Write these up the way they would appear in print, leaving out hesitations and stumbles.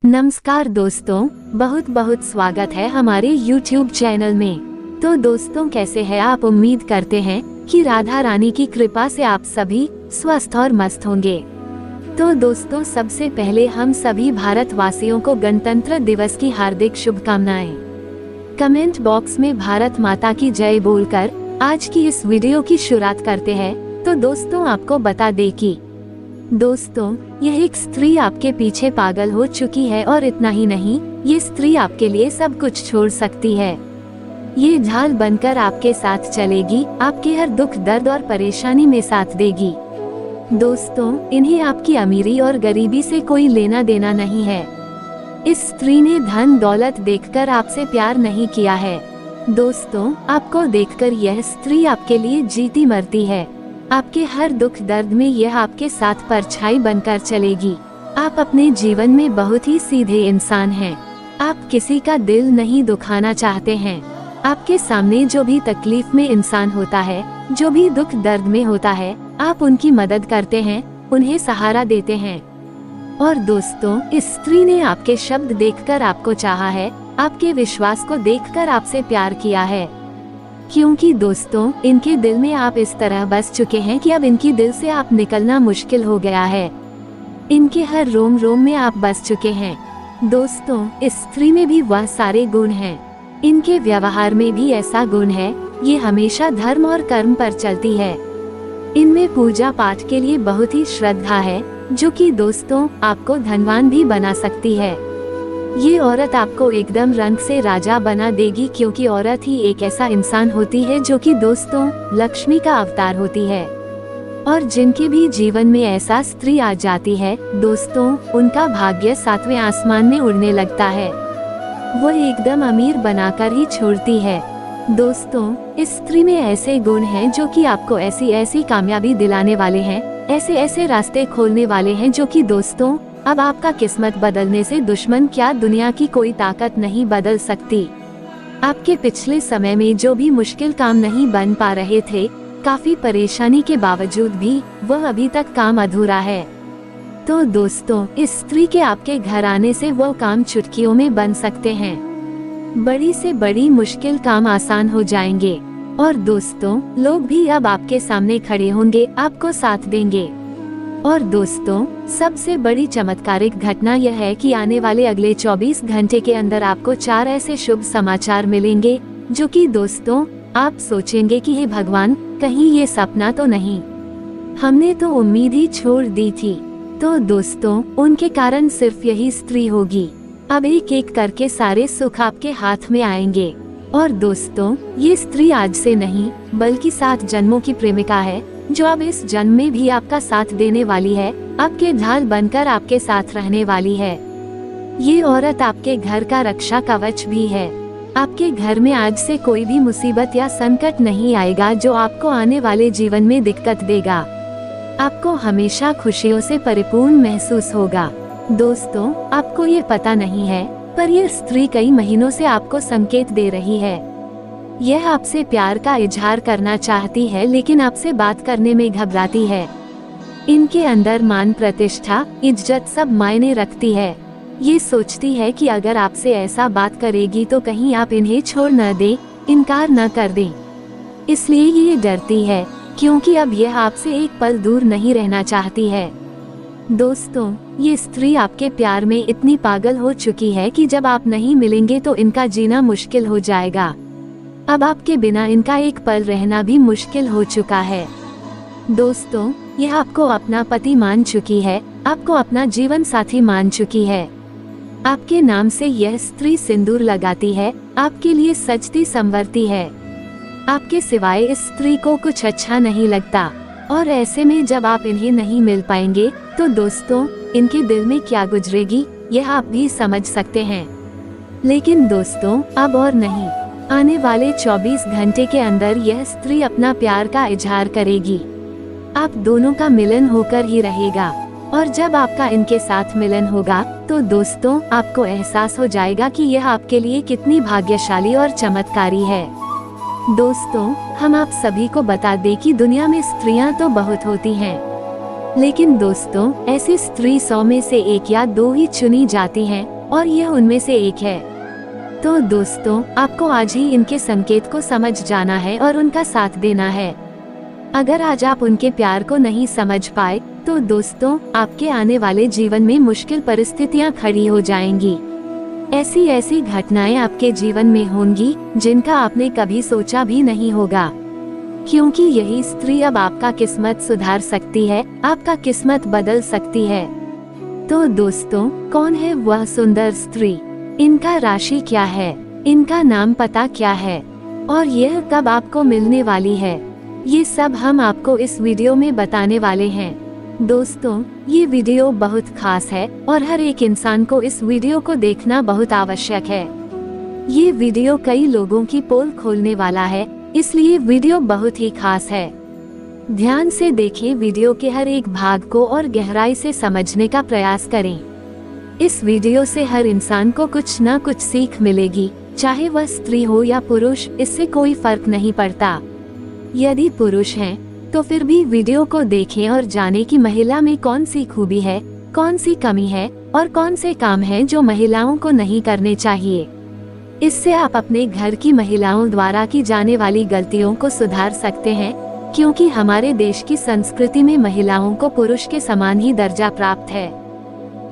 नमस्कार दोस्तों, बहुत बहुत स्वागत है हमारे YouTube चैनल में। तो दोस्तों, कैसे हैं आप? उम्मीद करते हैं कि राधा रानी की कृपा से आप सभी स्वस्थ और मस्त होंगे। तो दोस्तों, सबसे पहले हम सभी भारतवासियों को गणतंत्र दिवस की हार्दिक शुभकामनाएं। कमेंट बॉक्स में भारत माता की जय बोलकर आज की इस वीडियो की शुरुआत करते हैं। तो दोस्तों, आपको बता दें कि दोस्तों, यह एक स्त्री आपके पीछे पागल हो चुकी है और इतना ही नहीं, ये स्त्री आपके लिए सब कुछ छोड़ सकती है। ये ढाल बनकर आपके साथ चलेगी, आपके हर दुख दर्द और परेशानी में साथ देगी। दोस्तों, इन्हें आपकी अमीरी और गरीबी से कोई लेना देना नहीं है। इस स्त्री ने धन दौलत देखकर आपसे प्यार नहीं किया है। दोस्तों, आपको देखकर यह स्त्री आपके लिए जीती मरती है। आपके हर दुख दर्द में यह आपके साथ परछाई बनकर चलेगी। आप अपने जीवन में बहुत ही सीधे इंसान हैं। आप किसी का दिल नहीं दुखाना चाहते हैं। आपके सामने जो भी तकलीफ में इंसान होता है, जो भी दुख दर्द में होता है, आप उनकी मदद करते हैं, उन्हें सहारा देते हैं। और दोस्तों, इस स्त्री ने आपके शब्द देखकर आपको चाहा है, आपके विश्वास को देखकर आपसे प्यार किया है। क्योंकि दोस्तों, इनके दिल में आप इस तरह बस चुके हैं कि अब इनकी दिल से आप निकलना मुश्किल हो गया है। इनके हर रोम रोम में आप बस चुके हैं। दोस्तों, इस स्त्री में भी वह सारे गुण हैं। इनके व्यवहार में भी ऐसा गुण है, ये हमेशा धर्म और कर्म पर चलती है। इनमें पूजा पाठ के लिए बहुत ही श्रद्धा है, जो कि दोस्तों आपको धनवान भी बना सकती है। ये औरत आपको एकदम रंग से राजा बना देगी, क्योंकि औरत ही एक ऐसा इंसान होती है जो कि दोस्तों लक्ष्मी का अवतार होती है। और जिनके भी जीवन में ऐसा स्त्री आ जाती है, दोस्तों उनका भाग्य सातवें आसमान में उड़ने लगता है। वो एकदम अमीर बनाकर ही छोड़ती है। दोस्तों, इस स्त्री में ऐसे गुण हैं जो कि आपको ऐसी ऐसी कामयाबी दिलाने वाले हैं, ऐसे ऐसे रास्ते खोलने वाले हैं, जो कि दोस्तों अब आपका किस्मत बदलने से दुश्मन क्या, दुनिया की कोई ताकत नहीं बदल सकती। आपके पिछले समय में जो भी मुश्किल काम नहीं बन पा रहे थे, काफी परेशानी के बावजूद भी वह अभी तक काम अधूरा है। तो दोस्तों, इस स्त्री के आपके घर आने से वो काम चुटकियों में बन सकते हैं। बड़ी से बड़ी मुश्किल काम आसान हो जाएंगे। और दोस्तों, लोग भी अब आपके सामने खड़े होंगे, आपको साथ देंगे। और दोस्तों, सबसे बड़ी चमत्कारिक घटना यह है कि आने वाले अगले 24 घंटे के अंदर आपको 4 ऐसे शुभ समाचार मिलेंगे, जो कि दोस्तों आप सोचेंगे कि हे भगवान, कहीं ये सपना तो नहीं, हमने तो उम्मीद ही छोड़ दी थी। तो दोस्तों, उनके कारण सिर्फ यही स्त्री होगी। अब एक एक करके सारे सुख आपके हाथ में आएंगे। और दोस्तों, ये स्त्री आज से नहीं बल्कि 7 जन्मों की प्रेमिका है, जो अब इस जन्म में भी आपका साथ देने वाली है, आपके ढाल बनकर आपके साथ रहने वाली है। ये औरत आपके घर का रक्षा कवच भी है। आपके घर में आज से कोई भी मुसीबत या संकट नहीं आएगा, जो आपको आने वाले जीवन में दिक्कत देगा। आपको हमेशा खुशियों से परिपूर्ण महसूस होगा। दोस्तों, आपको ये पता नहीं है, पर यह स्त्री कई महीनों से आपको संकेत दे रही है। यह आपसे प्यार का इजहार करना चाहती है, लेकिन आपसे बात करने में घबराती है। इनके अंदर मान प्रतिष्ठा इज्जत सब मायने रखती है। ये सोचती है कि अगर आपसे ऐसा बात करेगी तो कहीं आप इन्हें छोड़ न दे, इनकार न कर दें। इसलिए ये डरती है, क्योंकि अब यह आपसे एक पल दूर नहीं रहना चाहती है। दोस्तों, ये स्त्री आपके प्यार में इतनी पागल हो चुकी है कि जब आप नहीं मिलेंगे तो इनका जीना मुश्किल हो जाएगा। अब आपके बिना इनका एक पल रहना भी मुश्किल हो चुका है। दोस्तों, यह आपको अपना पति मान चुकी है, आपको अपना जीवन साथी मान चुकी है। आपके नाम से यह स्त्री सिंदूर लगाती है, आपके लिए सजती संवरती है। आपके सिवाय इस स्त्री को कुछ अच्छा नहीं लगता। और ऐसे में जब आप इन्हें नहीं मिल पाएंगे, तो दोस्तों इनके दिल में क्या गुजरेगी, यह आप भी समझ सकते हैं। लेकिन दोस्तों, अब और नहीं, आने वाले 24 घंटे के अंदर यह स्त्री अपना प्यार का इजहार करेगी। आप दोनों का मिलन होकर ही रहेगा। और जब आपका इनके साथ मिलन होगा, तो दोस्तों आपको एहसास हो जाएगा कि यह आपके लिए कितनी भाग्यशाली और चमत्कारी है। दोस्तों, हम आप सभी को बता दें कि दुनिया में स्त्रियां तो बहुत होती हैं, लेकिन दोस्तों, ऐसी स्त्री 100 में से 1 या 2 ही चुनी जाती हैं और यह उनमें से एक है। तो दोस्तों, आपको आज ही इनके संकेत को समझ जाना है और उनका साथ देना है। अगर आज आप उनके प्यार को नहीं समझ पाए तो दोस्तों, आपके आने वाले जीवन में मुश्किल परिस्थितियां खड़ी हो जाएंगी। ऐसी ऐसी घटनाएं आपके जीवन में होंगी जिनका आपने कभी सोचा भी नहीं होगा, क्योंकि यही स्त्री अब आपका किस्मत सुधार सकती है, आपका किस्मत बदल सकती है। तो दोस्तों, कौन है वह सुंदर स्त्री? इनका राशि क्या है? इनका नाम पता क्या है? और यह कब आपको मिलने वाली है? ये सब हम आपको इस वीडियो में बताने वाले हैं। दोस्तों, ये वीडियो बहुत खास है और हर एक इंसान को इस वीडियो को देखना बहुत आवश्यक है। ये वीडियो कई लोगों की पोल खोलने वाला है, इसलिए वीडियो बहुत ही खास है। ध्यान से देखें, वीडियो के हर एक भाग को और गहराई से समझने का प्रयास करें। इस वीडियो से हर इंसान को कुछ न कुछ सीख मिलेगी, चाहे वह स्त्री हो या पुरुष, इससे कोई फर्क नहीं पड़ता। यदि पुरुष हैं, तो फिर भी वीडियो को देखें और जानें कि महिला में कौन सी खूबी है, कौन सी कमी है और कौन से काम हैं जो महिलाओं को नहीं करने चाहिए। इससे आप अपने घर की महिलाओं द्वारा की जाने वाली गलतियों को सुधार सकते हैं, क्योंकि हमारे देश की संस्कृति में महिलाओं को पुरुष के समान ही दर्जा प्राप्त है,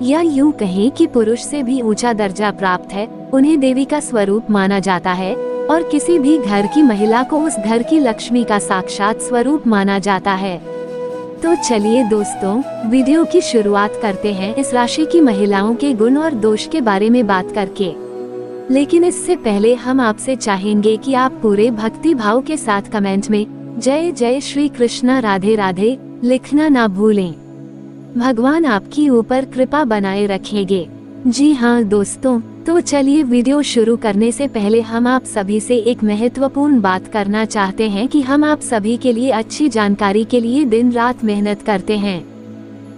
या यूं कहें कि पुरुष से भी ऊंचा दर्जा प्राप्त है। उन्हें देवी का स्वरूप माना जाता है और किसी भी घर की महिला को उस घर की लक्ष्मी का साक्षात स्वरूप माना जाता है। तो चलिए दोस्तों, वीडियो की शुरुआत करते हैं इस राशि की महिलाओं के गुण और दोष के बारे में बात करके। लेकिन इससे पहले हम आपसे चाहेंगे कि आप पूरे भक्ति भाव के साथ कमेंट में जय जय श्री कृष्णा राधे राधे लिखना ना भूलें। भगवान आपकी ऊपर कृपा बनाए रखेंगे। जी हाँ दोस्तों, तो चलिए वीडियो शुरू करने से पहले हम आप सभी से एक महत्वपूर्ण बात करना चाहते हैं कि हम आप सभी के लिए अच्छी जानकारी के लिए दिन रात मेहनत करते हैं।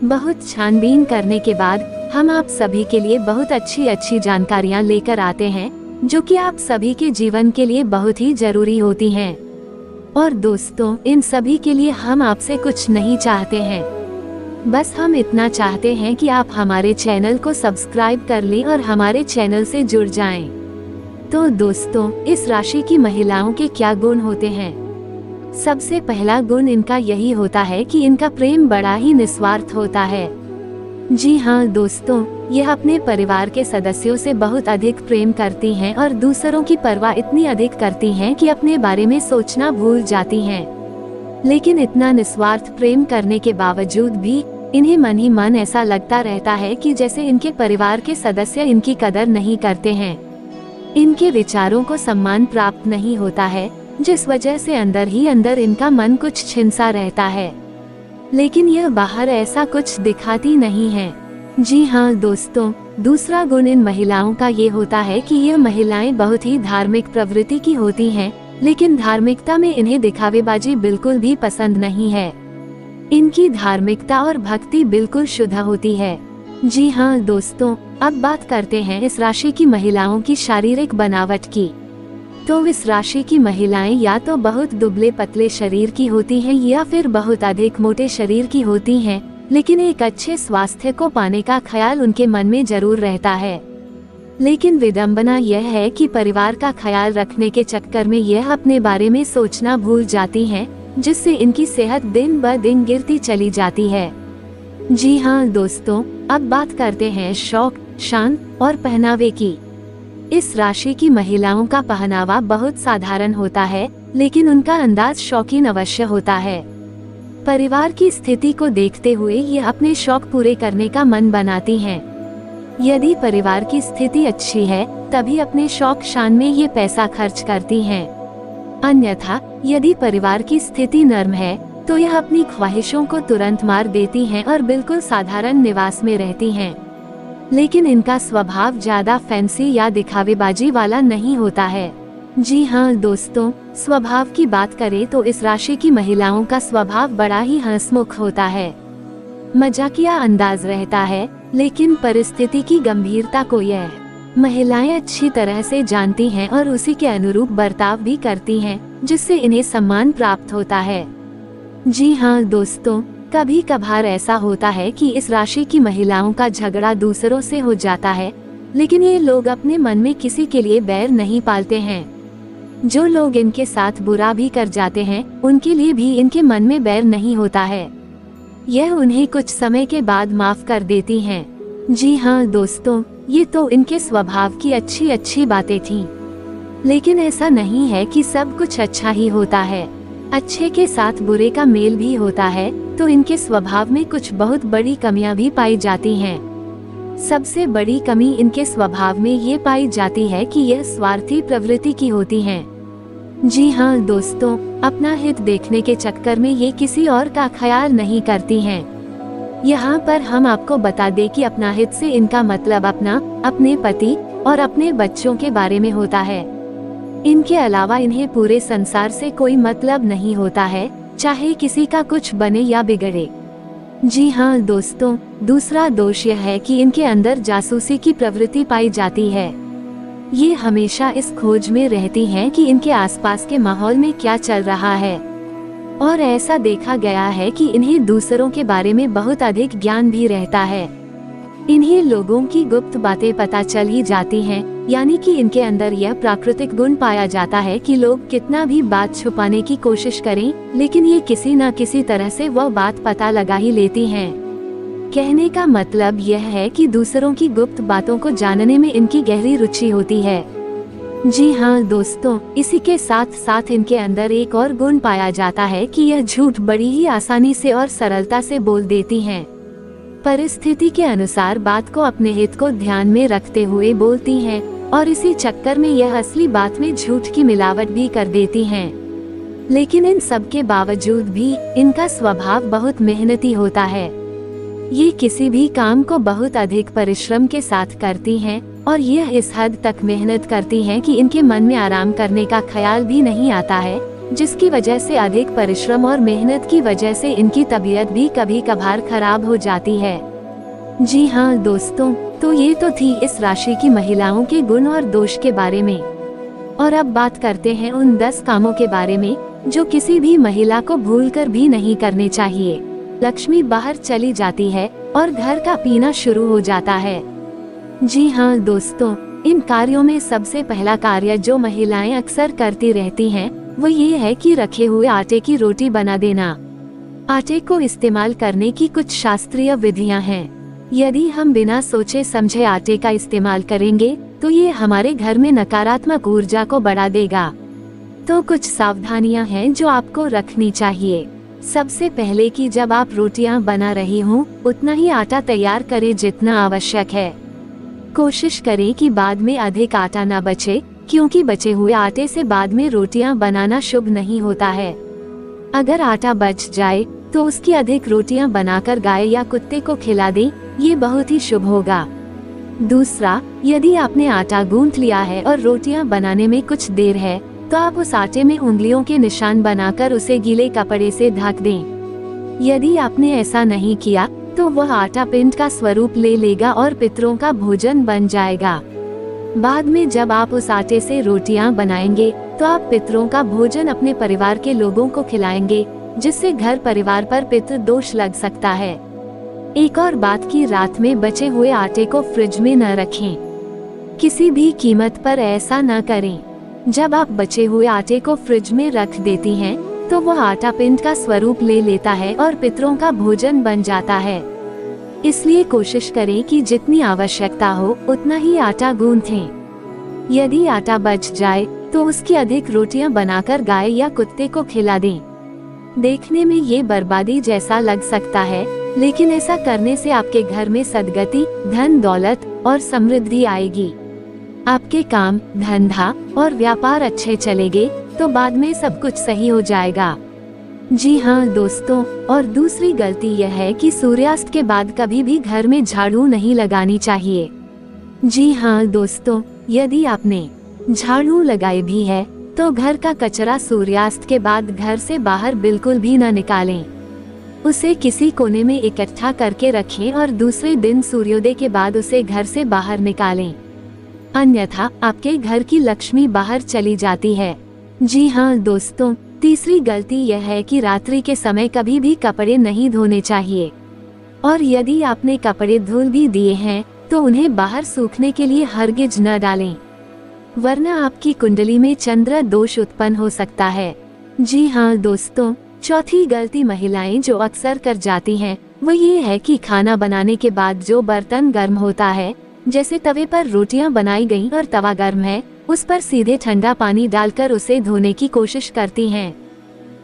बहुत छानबीन करने के बाद हम आप सभी के लिए बहुत अच्छी जानकारियाँ लेकर आते हैं, जो कि आप सभी के जीवन के लिए बहुत ही जरूरी होती हैं। और दोस्तों, इन सभी के लिए हम आपसे कुछ नहीं चाहते हैं, बस हम इतना चाहते हैं कि आप हमारे चैनल को सब्सक्राइब कर लें और हमारे चैनल से जुड़ जाएं। तो दोस्तों, इस राशि की महिलाओं के क्या गुण होते हैं? सबसे पहला गुण इनका यही होता है कि इनका प्रेम बड़ा ही निस्वार्थ होता है। जी हाँ दोस्तों, यह अपने परिवार के सदस्यों से बहुत अधिक प्रेम करती हैं और दूसरों की परवाह इतनी अधिक करती हैं कि अपने बारे में सोचना भूल जाती हैं। लेकिन इतना निस्वार्थ प्रेम करने के बावजूद भी इन्हें मन ही मन ऐसा लगता रहता है कि जैसे इनके परिवार के सदस्य इनकी कदर नहीं करते हैं, इनके विचारों को सम्मान प्राप्त नहीं होता है, जिस वजह से अंदर ही अंदर इनका मन कुछ छिनसा रहता है। लेकिन यह बाहर ऐसा कुछ दिखाती नहीं है। जी हाँ दोस्तों, दूसरा गुण इन महिलाओं का ये होता है कि यह महिलाएं बहुत ही धार्मिक प्रवृत्ति की होती हैं, लेकिन धार्मिकता में इन्हें दिखावेबाजी बिल्कुल भी पसंद नहीं है। इनकी धार्मिकता और भक्ति बिल्कुल शुद्ध होती है। जी हाँ दोस्तों, अब बात करते हैं इस राशि की महिलाओं की शारीरिक बनावट की। तो इस राशि की महिलाएं या तो बहुत दुबले पतले शरीर की होती हैं या फिर बहुत अधिक मोटे शरीर की होती हैं, लेकिन एक अच्छे स्वास्थ्य को पाने का ख्याल उनके मन में जरूर रहता है। लेकिन विडंबना यह है कि परिवार का ख्याल रखने के चक्कर में यह अपने बारे में सोचना भूल जाती हैं, जिससे इनकी सेहत दिन ब दिन गिरती चली जाती है। जी हाँ दोस्तों, अब बात करते हैं शौक, शान और पहनावे की। इस राशि की महिलाओं का पहनावा बहुत साधारण होता है, लेकिन उनका अंदाज शौकीन अवश्य होता है। परिवार की स्थिति को देखते हुए ये अपने शौक पूरे करने का मन बनाती हैं। यदि परिवार की स्थिति अच्छी है, तभी अपने शौक शान में ये पैसा खर्च करती हैं। अन्यथा यदि परिवार की स्थिति नर्म है, तो यह अपनी ख्वाहिशों को तुरंत मार देती हैं और बिल्कुल साधारण निवास में रहती हैं। लेकिन इनका स्वभाव ज्यादा फैंसी या दिखावेबाजी वाला नहीं होता है। जी हाँ दोस्तों, स्वभाव की बात करें तो इस राशि की महिलाओं का स्वभाव बड़ा ही हंसमुख होता है, मजाकिया अंदाज रहता है, लेकिन परिस्थिति की गंभीरता को यह महिलाएं अच्छी तरह से जानती हैं और उसी के अनुरूप बर्ताव भी करती हैं, जिससे इन्हें सम्मान प्राप्त होता है। जी हाँ दोस्तों, कभी कभार ऐसा होता है कि इस राशि की महिलाओं का झगड़ा दूसरों से हो जाता है, लेकिन ये लोग अपने मन में किसी के लिए बैर नहीं पालते हैं। जो लोग इनके साथ बुरा भी कर जाते हैं, उनके लिए भी इनके मन में बैर नहीं होता है। यह उन्हें कुछ समय के बाद माफ कर देती हैं। जी हाँ दोस्तों, ये तो इनके स्वभाव की अच्छी अच्छी बातें थीं। लेकिन ऐसा नहीं है कि सब कुछ अच्छा ही होता है। अच्छे के साथ बुरे का मेल भी होता है, तो इनके स्वभाव में कुछ बहुत बड़ी कमियां भी पाई जाती हैं। सबसे बड़ी कमी इनके स्वभाव में ये पाई जाती है कि यह स्वार्थी प्रवृत्ति की होती हैं। जी हाँ दोस्तों, अपना हित देखने के चक्कर में ये किसी और का ख्याल नहीं करती हैं। यहाँ पर हम आपको बता दें कि अपना हित से इनका मतलब अपने पति और अपने बच्चों के बारे में होता है। इनके अलावा इन्हें पूरे संसार से कोई मतलब नहीं होता है, चाहे किसी का कुछ बने या बिगड़े। जी हाँ दोस्तों, दूसरा दोष यह है कि इनके अंदर जासूसी की प्रवृत्ति पाई जाती है। ये हमेशा इस खोज में रहती हैं कि इनके आसपास के माहौल में क्या चल रहा है, और ऐसा देखा गया है कि इन्हें दूसरों के बारे में बहुत अधिक ज्ञान भी रहता है। इन्हें लोगों की गुप्त बातें पता चल ही जाती हैं, यानी कि इनके अंदर यह प्राकृतिक गुण पाया जाता है कि लोग कितना भी बात छुपाने की कोशिश करें, लेकिन ये किसी न किसी तरह से वह बात पता लगा ही लेती हैं। कहने का मतलब यह है कि दूसरों की गुप्त बातों को जानने में इनकी गहरी रुचि होती है। जी हाँ दोस्तों, इसी के साथ साथ इनके अंदर एक और गुण पाया जाता है कि यह झूठ बड़ी ही आसानी से और सरलता से बोल देती हैं। परिस्थिति के अनुसार बात को अपने हित को ध्यान में रखते हुए बोलती हैं, और इसी चक्कर में यह असली बात में झूठ की मिलावट भी कर देती हैं। लेकिन इन सब के बावजूद भी इनका स्वभाव बहुत मेहनती होता है। ये किसी भी काम को बहुत अधिक परिश्रम के साथ करती हैं, और यह इस हद तक मेहनत करती हैं कि इनके मन में आराम करने का ख्याल भी नहीं आता है, जिसकी वजह से अधिक परिश्रम और मेहनत की वजह से इनकी तबीयत भी कभी कभार खराब हो जाती है। जी हाँ दोस्तों, तो ये तो थी इस राशि की महिलाओं के गुण और दोष के बारे में। और अब बात करते हैं उन 10 कामों के बारे में जो किसी भी महिला को भूलकर भी नहीं करने चाहिए। लक्ष्मी बाहर चली जाती है और घर का पीना शुरू हो जाता है। जी हाँ दोस्तों, इन कार्यों में सबसे पहला कार्य जो महिलाएं अक्सर करती रहती हैं, वो ये है कि रखे हुए आटे की रोटी बना देना। आटे को इस्तेमाल करने की कुछ शास्त्रीय विधियां हैं। यदि हम बिना सोचे समझे आटे का इस्तेमाल करेंगे तो ये हमारे घर में नकारात्मक ऊर्जा को बढ़ा देगा। तो कुछ सावधानियां हैं जो आपको रखनी चाहिए। सबसे पहले कि जब आप रोटियां बना रही हों, उतना ही आटा तैयार करें जितना आवश्यक है। कोशिश करें कि बाद में अधिक आटा न बचे, क्योंकि बचे हुए आटे से बाद में रोटियां बनाना शुभ नहीं होता है। अगर आटा बच जाए तो उसकी अधिक रोटियां बनाकर गाय या कुत्ते को खिला दें, ये बहुत ही शुभ होगा। दूसरा, यदि आपने आटा गूंथ लिया है और रोटियां बनाने में कुछ देर है, तो आप उस आटे में उंगलियों के निशान बनाकर उसे गीले कपड़े से ढक दें। यदि आपने ऐसा नहीं किया तो वह आटा पिंड का स्वरूप ले लेगा और पितरों का भोजन बन जाएगा। बाद में जब आप उस आटे से रोटियां बनाएंगे तो आप पितरों का भोजन अपने परिवार के लोगों को खिलाएंगे, जिससे घर परिवार पर पितृ दोष लग सकता है। एक और बात कि रात में बचे हुए आटे को फ्रिज में न रखें। किसी भी कीमत पर ऐसा न करें। जब आप बचे हुए आटे को फ्रिज में रख देती हैं, तो वह आटा पिंड का स्वरूप ले लेता है और पितरों का भोजन बन जाता है। इसलिए कोशिश करें कि जितनी आवश्यकता हो उतना ही आटा गूंथें। यदि आटा बच जाए तो उसकी अधिक रोटियां बनाकर गाय या कुत्ते को खिला दें। देखने में ये बर्बादी जैसा लग सकता है, लेकिन ऐसा करने से आपके घर में सद्गति, धन दौलत और समृद्धि आएगी। आपके काम, धंधा और व्यापार अच्छे चलेंगे तो बाद में सब कुछ सही हो जाएगा। जी हाँ दोस्तों, और दूसरी गलती यह है कि सूर्यास्त के बाद कभी भी घर में झाड़ू नहीं लगानी चाहिए। जी हाँ दोस्तों, यदि आपने झाड़ू लगाई भी है तो घर का कचरा सूर्यास्त के बाद घर से बाहर बिल्कुल भी न निकालें। उसे किसी कोने में इकट्ठा करके रखें और दूसरे दिन सूर्योदय के बाद उसे घर से बाहर निकालें। अन्यथा आपके घर की लक्ष्मी बाहर चली जाती है। जी हाँ दोस्तों, तीसरी गलती यह है कि रात्रि के समय कभी भी कपड़े नहीं धोने चाहिए, और यदि आपने कपड़े धुल भी दिए हैं तो उन्हें बाहर सूखने के लिए हरगिज न डालें, वरना आपकी कुंडली में चंद्र दोष उत्पन्न हो सकता है। जी हाँ दोस्तों, चौथी गलती महिलाएं जो अक्सर कर जाती हैं वो ये है कि खाना बनाने के बाद जो बर्तन गर्म होता है, जैसे तवे पर रोटियां बनाई गईं और तवा गर्म है, उस पर सीधे ठंडा पानी डालकर उसे धोने की कोशिश करती हैं।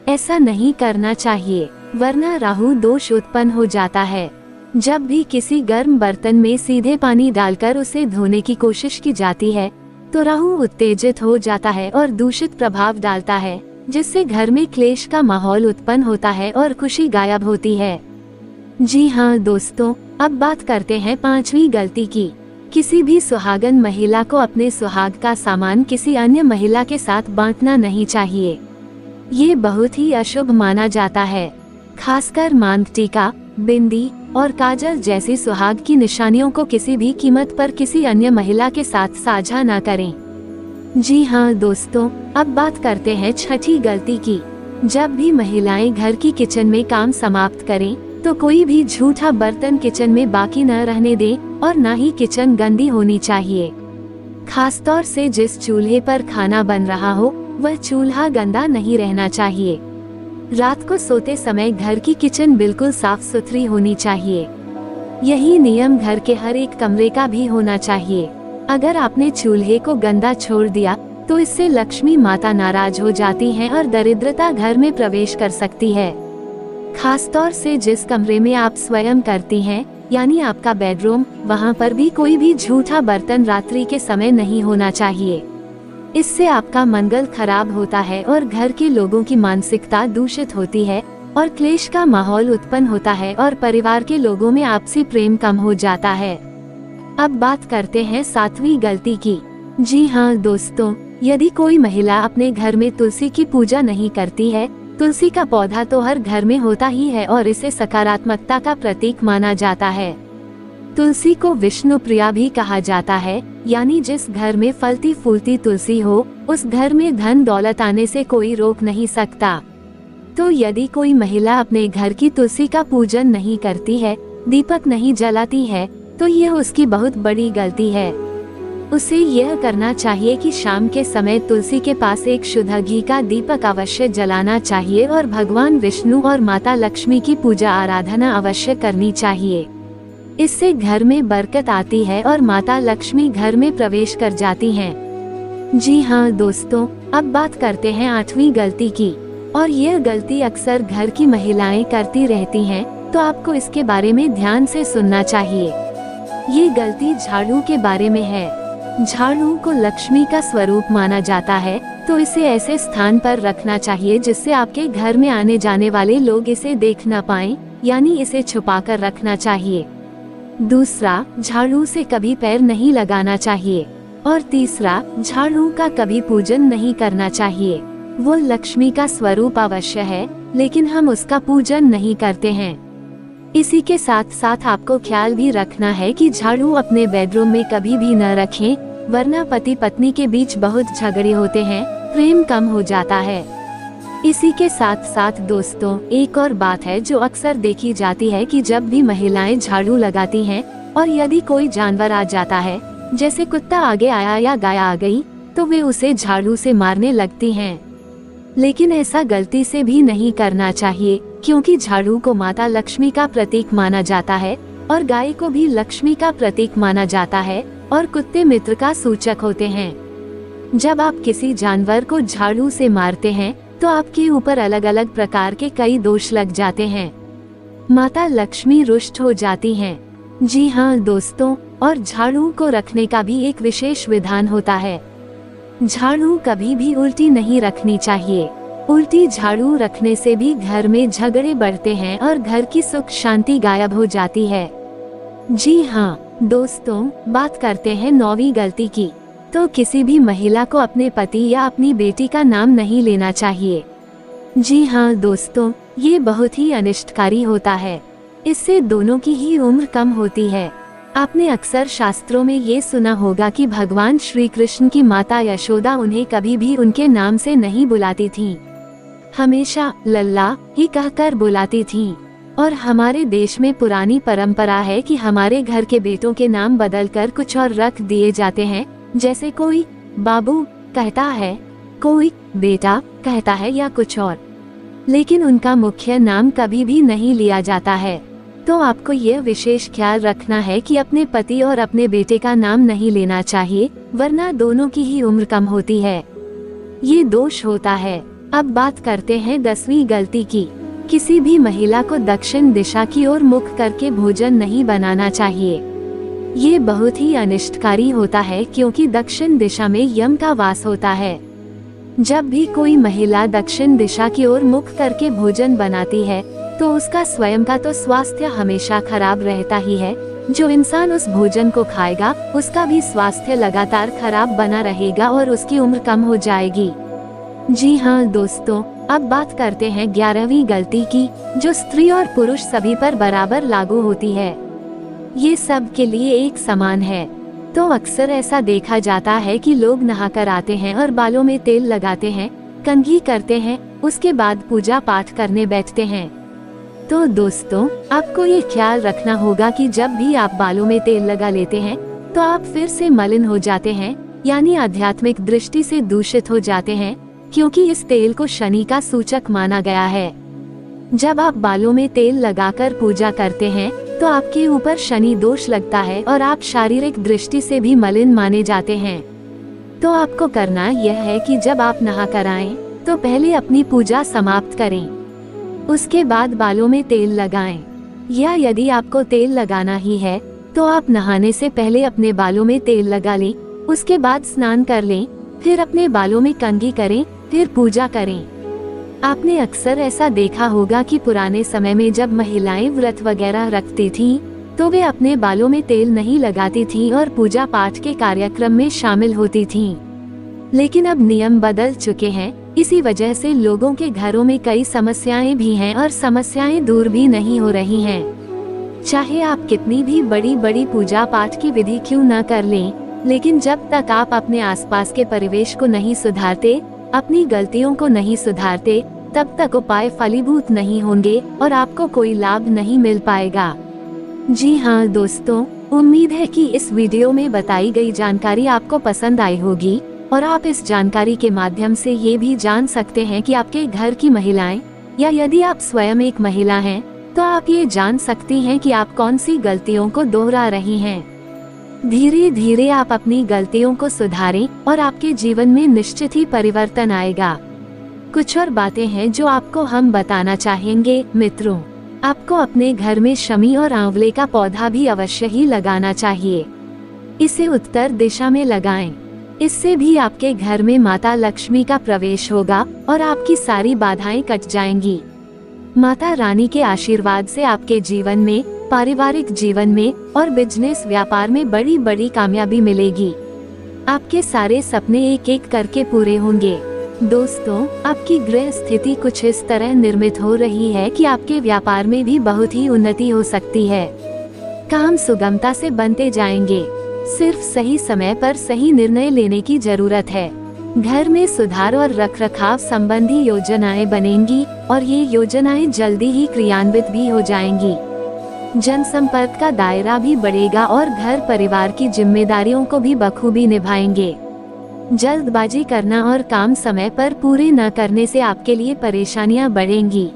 ऐसा नहीं करना चाहिए, वरना राहु दोष उत्पन्न हो जाता है। जब भी किसी गर्म बर्तन में सीधे पानी डालकर उसे धोने की कोशिश की जाती है तो राहु उत्तेजित हो जाता है और दूषित प्रभाव डालता है, जिससे घर में क्लेश का माहौल उत्पन्न होता है और खुशी गायब होती है। जी हाँ दोस्तों, अब बात करते हैं पांचवी गलती की। किसी भी सुहागन महिला को अपने सुहाग का सामान किसी अन्य महिला के साथ बांटना नहीं चाहिए। ये बहुत ही अशुभ माना जाता है। खासकर मांग टीका, बिंदी और काजल जैसी सुहाग की निशानियों को किसी भी कीमत पर किसी अन्य महिला के साथ साझा न करें। जी हाँ दोस्तों, अब बात करते हैं छठी गलती की। जब भी महिलाएं घर की किचन में काम समाप्त करें तो कोई भी झूठा बर्तन किचन में बाकी न रहने दें और न ही किचन गंदी होनी चाहिए। खासतौर से जिस चूल्हे पर खाना बन रहा हो वह चूल्हा गंदा नहीं रहना चाहिए। रात को सोते समय घर की किचन बिल्कुल साफ सुथरी होनी चाहिए। यही नियम घर के हर एक कमरे का भी होना चाहिए। अगर आपने चूल्हे को गंदा छोड़ दिया तो इससे लक्ष्मी माता नाराज हो जाती हैं और दरिद्रता घर में प्रवेश कर सकती है। खासतौर से जिस कमरे में आप स्वयं करती हैं, यानी आपका बेडरूम, वहाँ पर भी कोई भी झूठा बर्तन रात्रि के समय नहीं होना चाहिए। इससे आपका मंगल खराब होता है और घर के लोगों की मानसिकता दूषित होती है और क्लेश का माहौल उत्पन्न होता है और परिवार के लोगों में आपसी प्रेम कम हो जाता है। अब बात करते हैं सातवीं गलती की। जी हाँ दोस्तों, यदि कोई महिला अपने घर में तुलसी की पूजा नहीं करती है, तुलसी का पौधा तो हर घर में होता ही है और इसे सकारात्मकता का प्रतीक माना जाता है। तुलसी को विष्णु प्रिया भी कहा जाता है, यानी जिस घर में फलती फूलती तुलसी हो उस घर में धन दौलत आने से कोई रोक नहीं सकता। तो यदि कोई महिला अपने घर की तुलसी का पूजन नहीं करती है, दीपक नहीं जलाती है, तो यह उसकी बहुत बड़ी गलती है। उसे यह करना चाहिए कि शाम के समय तुलसी के पास एक शुद्ध घी का दीपक अवश्य जलाना चाहिए और भगवान विष्णु और माता लक्ष्मी की पूजा आराधना अवश्य करनी चाहिए। इससे घर में बरकत आती है और माता लक्ष्मी घर में प्रवेश कर जाती हैं। जी हाँ दोस्तों, अब बात करते हैं आठवीं गलती की, और यह गलती अक्सर घर की महिलाएं करती रहती हैं, तो आपको इसके बारे में ध्यान से सुनना चाहिए। ये गलती झाड़ू के बारे में है। झाड़ू को लक्ष्मी का स्वरूप माना जाता है, तो इसे ऐसे स्थान पर रखना चाहिए जिससे आपके घर में आने जाने वाले लोग इसे देख न पाएं, यानी इसे छुपाकर रखना चाहिए। दूसरा, झाड़ू से कभी पैर नहीं लगाना चाहिए। और तीसरा, झाड़ू का कभी पूजन नहीं करना चाहिए। वो लक्ष्मी का स्वरूप अवश्य है, लेकिन हम उसका पूजन नहीं करते हैं। इसी के साथ साथ आपको ख्याल भी रखना है कि झाड़ू अपने बेडरूम में कभी भी न रखें, वरना पति पत्नी के बीच बहुत झगड़े होते हैं, प्रेम कम हो जाता है। इसी के साथ साथ दोस्तों, एक और बात है जो अक्सर देखी जाती है कि जब भी महिलाएं झाड़ू लगाती हैं और यदि कोई जानवर आ जाता है, जैसे कुत्ता आगे आया या गाय आ गई, तो वे उसे झाड़ू से मारने लगती हैं। लेकिन ऐसा गलती से भी नहीं करना चाहिए, क्योंकि झाड़ू को माता लक्ष्मी का प्रतीक माना जाता है और गाय को भी लक्ष्मी का प्रतीक माना जाता है और कुत्ते मित्र का सूचक होते हैं। जब आप किसी जानवर को झाड़ू से मारते हैं तो आपके ऊपर अलग अलग प्रकार के कई दोष लग जाते हैं। माता लक्ष्मी रुष्ट हो जाती हैं। जी हाँ दोस्तों, और झाड़ू को रखने का भी एक विशेष विधान होता है। झाड़ू कभी भी उल्टी नहीं रखनी चाहिए। उल्टी झाड़ू रखने से भी घर में झगड़े बढ़ते हैं और घर की सुख शांति गायब हो जाती है। जी हाँ दोस्तों, बात करते हैं 9वीं गलती की। तो किसी भी महिला को अपने पति या अपनी बेटी का नाम नहीं लेना चाहिए। जी हाँ दोस्तों, ये बहुत ही अनिष्टकारी होता है। इससे दोनों की ही उम्र कम होती है। आपने अक्सर शास्त्रों में ये सुना होगा कि भगवान श्री कृष्ण की माता यशोदा उन्हें कभी भी उनके नाम से नहीं बुलाती थीं। हमेशा लल्ला ही कहकर बुलाती थीं। और हमारे देश में पुरानी परंपरा है कि हमारे घर के बेटों के नाम बदलकर कुछ और रख दिए जाते हैं, जैसे कोई बाबू कहता है, कोई बेटा कहता है या कुछ और, लेकिन उनका मुख्य नाम कभी भी नहीं लिया जाता है। तो आपको यह विशेष ख्याल रखना है कि अपने पति और अपने बेटे का नाम नहीं लेना चाहिए, वरना दोनों की ही उम्र कम होती है। ये दोष होता है। अब बात करते हैं 10वीं गलती की। किसी भी महिला को दक्षिण दिशा की ओर मुख करके भोजन नहीं बनाना चाहिए। ये बहुत ही अनिष्टकारी होता है, क्योंकि दक्षिण दिशा में यम का वास होता है। जब भी कोई महिला दक्षिण दिशा की ओर मुख करके भोजन बनाती है, तो उसका स्वयं का तो स्वास्थ्य हमेशा खराब रहता ही है। जो इंसान उस भोजन को खाएगा, उसका भी स्वास्थ्य लगातार खराब बना रहेगा और उसकी उम्र कम हो जाएगी। जी हाँ दोस्तों, अब बात करते हैं 11वीं गलती की, जो स्त्री और पुरुष सभी पर बराबर लागू होती है। ये सब के लिए एक समान है। तो अक्सर ऐसा देखा जाता है कि लोग नहाकर आते हैं और बालों में तेल लगाते हैं, कंघी करते हैं, उसके बाद पूजा पाठ करने बैठते हैं। तो दोस्तों, आपको ये ख्याल रखना होगा कि जब भी आप बालों में तेल लगा लेते हैं, तो आप फिर से मलिन हो जाते हैं, यानी आध्यात्मिक दृष्टि से दूषित हो जाते हैं, क्योंकि इस तेल को शनि का सूचक माना गया है। जब आप बालों में तेल लगाकर पूजा करते हैं, तो आपके ऊपर शनि दोष लगता है और आप शारीरिक दृष्टि से भी मलिन माने जाते हैं। तो आपको करना यह है कि जब आप नहा कर आएं, तो पहले अपनी पूजा समाप्त करें, उसके बाद बालों में तेल लगाएं। या यदि आपको तेल लगाना ही है, तो आप नहाने से पहले अपने बालों में तेल लगा लें, उसके बाद स्नान कर लें, फिर अपने बालों में कंघी करें, फिर पूजा करें। आपने अक्सर ऐसा देखा होगा कि पुराने समय में जब महिलाएं व्रत वगैरह रखती थीं, तो वे अपने बालों में तेल नहीं लगाती थीं और पूजा पाठ के कार्यक्रम में शामिल होती थीं। लेकिन अब नियम बदल चुके हैं, इसी वजह से लोगों के घरों में कई समस्याएं भी हैं और समस्याएं दूर भी नहीं हो रही हैं। चाहे आप कितनी भी बड़ी बड़ी पूजा पाठ की विधि क्यों न कर लें, लेकिन जब तक आप अपने आसपास के परिवेश को नहीं सुधारते, अपनी गलतियों को नहीं सुधारते, तब तक उपाय फलीभूत नहीं होंगे और आपको कोई लाभ नहीं मिल पाएगा। जी हाँ दोस्तों, उम्मीद है कि इस वीडियो में बताई गई जानकारी आपको पसंद आई होगी और आप इस जानकारी के माध्यम से ये भी जान सकते हैं कि आपके घर की महिलाएं, या यदि आप स्वयं एक महिला हैं, तो आप ये जान सकती हैं कि आप कौन सी गलतियों को दोहरा रही हैं। धीरे धीरे आप अपनी गलतियों को सुधारें और आपके जीवन में निश्चित ही परिवर्तन आएगा। कुछ और बातें हैं जो आपको हम बताना चाहेंगे मित्रों। आपको अपने घर में शमी और आंवले का पौधा भी अवश्य ही लगाना चाहिए। इसे उत्तर दिशा में लगाएं। इससे भी आपके घर में माता लक्ष्मी का प्रवेश होगा और आपकी सारी बाधाएं कट जाएंगी। माता रानी के आशीर्वाद से आपके जीवन में, पारिवारिक जीवन में और बिजनेस व्यापार में बड़ी बड़ी कामयाबी मिलेगी। आपके सारे सपने एक एक करके पूरे होंगे। दोस्तों, आपकी गृह स्थिति कुछ इस तरह निर्मित हो रही है कि आपके व्यापार में भी बहुत ही उन्नति हो सकती है। काम सुगमता से बनते जाएंगे। सिर्फ सही समय पर सही निर्णय लेने की जरूरत है। घर में सुधार और रखरखाव संबंधी योजनाएं बनेंगी और ये योजनाएं जल्दी ही क्रियान्वित भी हो जाएंगी। जनसंपर्क का दायरा भी बढ़ेगा और घर परिवार की जिम्मेदारियों को भी बखूबी निभाएंगे। जल्दबाजी करना और काम समय पर पूरे न करने से आपके लिए परेशानियां बढ़ेंगी।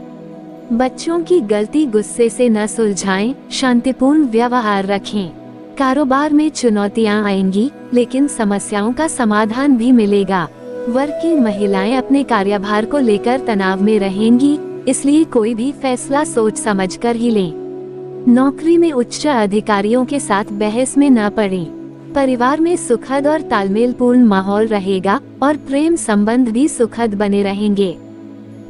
बच्चों की गलती गुस्से से न सुलझाएं, शांतिपूर्ण व्यवहार रखें। कारोबार में चुनौतियां आएंगी, लेकिन समस्याओं का समाधान भी मिलेगा। वर्ग की महिलाएं अपने कार्यभार को लेकर तनाव में रहेंगी, इसलिए कोई भी फैसला सोच समझकर ही लें। नौकरी में उच्च अधिकारियों के साथ बहस में न पड़ें। परिवार में सुखद और तालमेलपूर्ण माहौल रहेगा और प्रेम संबंध भी सुखद बने रहेंगे।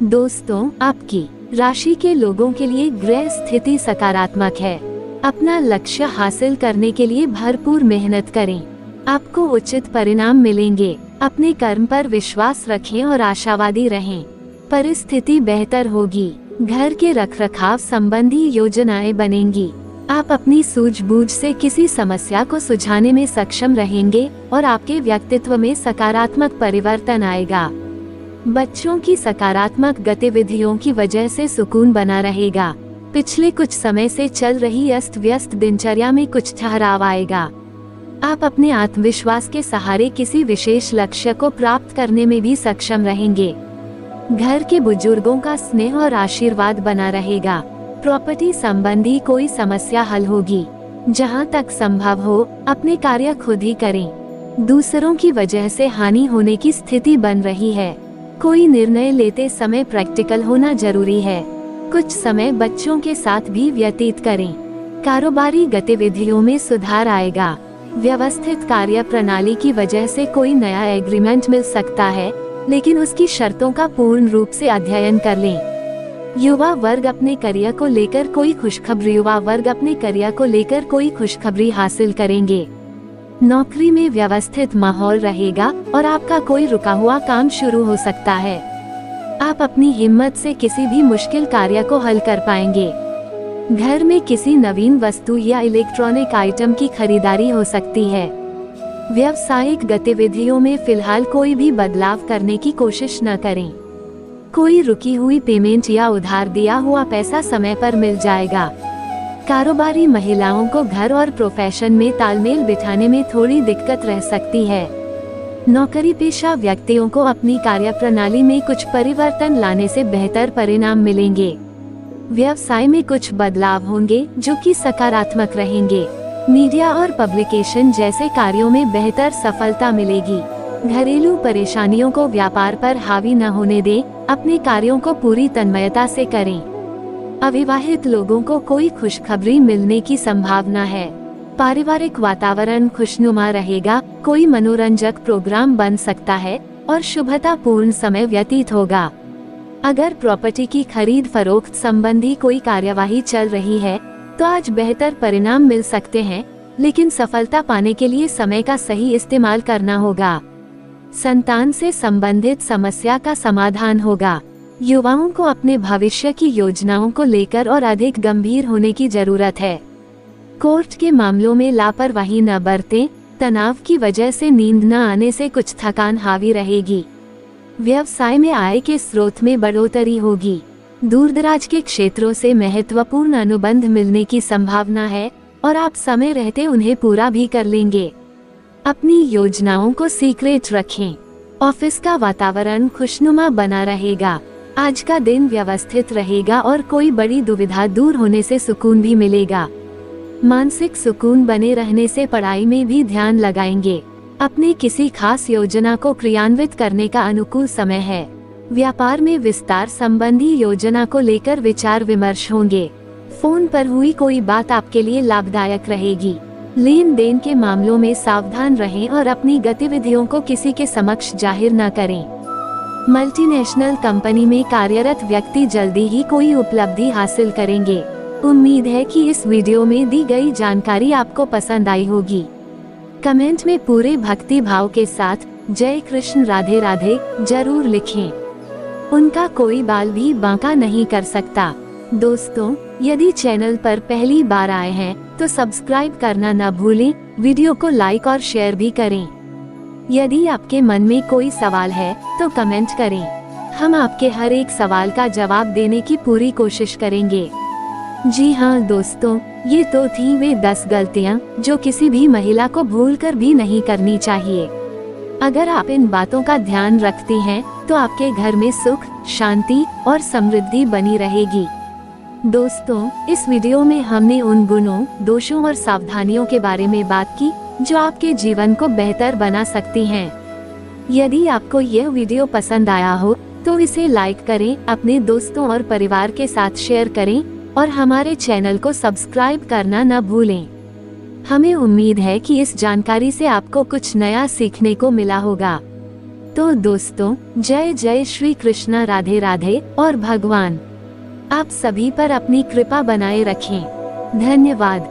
दोस्तों, आपकी राशि के लोगों के लिए गृह स्थिति सकारात्मक है। अपना लक्ष्य हासिल करने के लिए भरपूर मेहनत करें। आपको उचित परिणाम मिलेंगे। अपने कर्म पर विश्वास रखें और आशावादी रहें। परिस्थिति बेहतर होगी। घर के रखरखाव संबंधी योजनाएं बनेंगी। आप अपनी सूझबूझ से किसी समस्या को सुलझाने में सक्षम रहेंगे और आपके व्यक्तित्व में सकारात्मक परिवर्तन आएगा। बच्चों की सकारात्मक गतिविधियों की वजह से सुकून बना रहेगा। पिछले कुछ समय से चल रही अस्त व्यस्त दिनचर्या में कुछ ठहराव आएगा। आप अपने आत्मविश्वास के सहारे किसी विशेष लक्ष्य को प्राप्त करने में भी सक्षम रहेंगे। घर के बुजुर्गों का स्नेह और आशीर्वाद बना रहेगा। प्रॉपर्टी संबंधी कोई समस्या हल होगी। जहां तक संभव हो अपने कार्य खुद ही करें। दूसरों की वजह से हानि होने की स्थिति बन रही है। कोई निर्णय लेते समय प्रैक्टिकल होना जरूरी है। कुछ समय बच्चों के साथ भी व्यतीत करें। कारोबारी गतिविधियों में सुधार आएगा। व्यवस्थित कार्य प्रणाली की वजह से कोई नया एग्रीमेंट मिल सकता है, लेकिन उसकी शर्तों का पूर्ण रूप से अध्ययन कर लें। युवा वर्ग अपने करियर को लेकर कोई खुशखबरी हासिल करेंगे। नौकरी में व्यवस्थित माहौल रहेगा और आपका कोई रुका हुआ काम शुरू हो सकता है। आप अपनी हिम्मत से किसी भी मुश्किल कार्य को हल कर पाएंगे। घर में किसी नवीन वस्तु या इलेक्ट्रॉनिक आइटम की खरीदारी हो सकती है। व्यावसायिक गतिविधियों में फिलहाल कोई भी बदलाव करने की कोशिश न करें। कोई रुकी हुई पेमेंट या उधार दिया हुआ पैसा समय पर मिल जाएगा। कारोबारी महिलाओं को घर और प्रोफेशन में तालमेल बिठाने में थोड़ी दिक्कत रह सकती है। नौकरी पेशा व्यक्तियों को अपनी कार्यप्रणाली में कुछ परिवर्तन लाने से बेहतर परिणाम मिलेंगे। व्यवसाय में कुछ बदलाव होंगे जो कि सकारात्मक रहेंगे। मीडिया और पब्लिकेशन जैसे कार्यों में बेहतर सफलता मिलेगी। घरेलू परेशानियों को व्यापार पर हावी न होने दें। अपने कार्यों को पूरी तन्मयता से करें। अविवाहित लोगों को कोई खुशखबरी मिलने की संभावना है। पारिवारिक वातावरण खुशनुमा रहेगा। कोई मनोरंजक प्रोग्राम बन सकता है और शुभतापूर्ण समय व्यतीत होगा। अगर प्रॉपर्टी की खरीद फरोख्त संबंधी कोई कार्यवाही चल रही है तो आज बेहतर परिणाम मिल सकते हैं, लेकिन सफलता पाने के लिए समय का सही इस्तेमाल करना होगा। संतान से संबंधित समस्या का समाधान होगा। युवाओं को अपने भविष्य की योजनाओं को लेकर और अधिक गंभीर होने की जरूरत है। कोर्ट के मामलों में लापरवाही न बरतें। तनाव की वजह से नींद न आने से कुछ थकान हावी रहेगी। व्यवसाय में आय के स्रोत में बढ़ोतरी होगी। दूरदराज के क्षेत्रों से महत्वपूर्ण अनुबंध मिलने की संभावना है और आप समय रहते उन्हें पूरा भी कर लेंगे। अपनी योजनाओं को सीक्रेट रखें। ऑफिस का वातावरण खुशनुमा बना रहेगा। आज का दिन व्यवस्थित रहेगा और कोई बड़ी दुविधा दूर होने से सुकून भी मिलेगा। मानसिक सुकून बने रहने से पढ़ाई में भी ध्यान लगाएंगे। अपने किसी खास योजना को क्रियान्वित करने का अनुकूल समय है। व्यापार में विस्तार संबंधी योजना को लेकर विचार विमर्श होंगे। फोन पर हुई कोई बात आपके लिए लाभदायक रहेगी। लेन देन के मामलों में सावधान रहें और अपनी गतिविधियों को किसी के समक्ष जाहिर न करें। मल्टीनेशनल कंपनी में कार्यरत व्यक्ति जल्दी ही कोई उपलब्धि हासिल करेंगे। उम्मीद है कि इस वीडियो में दी गई जानकारी आपको पसंद आई होगी। कमेंट में पूरे भक्ति भाव के साथ जय कृष्ण राधे राधे जरूर लिखें। उनका कोई बाल भी बांका नहीं कर सकता। दोस्तों, यदि चैनल पर पहली बार आए हैं तो सब्सक्राइब करना न भूलें। वीडियो को लाइक और शेयर भी करें। यदि आपके मन में कोई सवाल है तो कमेंट करें। हम आपके हर एक सवाल का जवाब देने की पूरी कोशिश करेंगे। जी हाँ दोस्तों, ये तो थी वे 10 गलतियाँ जो किसी भी महिला को भूलकर भी नहीं करनी चाहिए। अगर आप इन बातों का ध्यान रखती हैं तो आपके घर में सुख, शांति और समृद्धि बनी रहेगी। दोस्तों, इस वीडियो में हमने उन गुणों, दोषों और सावधानियों के बारे में बात की जो आपके जीवन को बेहतर बना सकती हैं। यदि आपको यह वीडियो पसंद आया हो तो इसे लाइक करें, अपने दोस्तों और परिवार के साथ शेयर करें और हमारे चैनल को सब्सक्राइब करना न भूलें। हमें उम्मीद है कि इस जानकारी से आपको कुछ नया सीखने को मिला होगा। तो दोस्तों, जय जय श्री कृष्ण, राधे राधे और भगवान आप सभी पर अपनी कृपा बनाए रखें। धन्यवाद।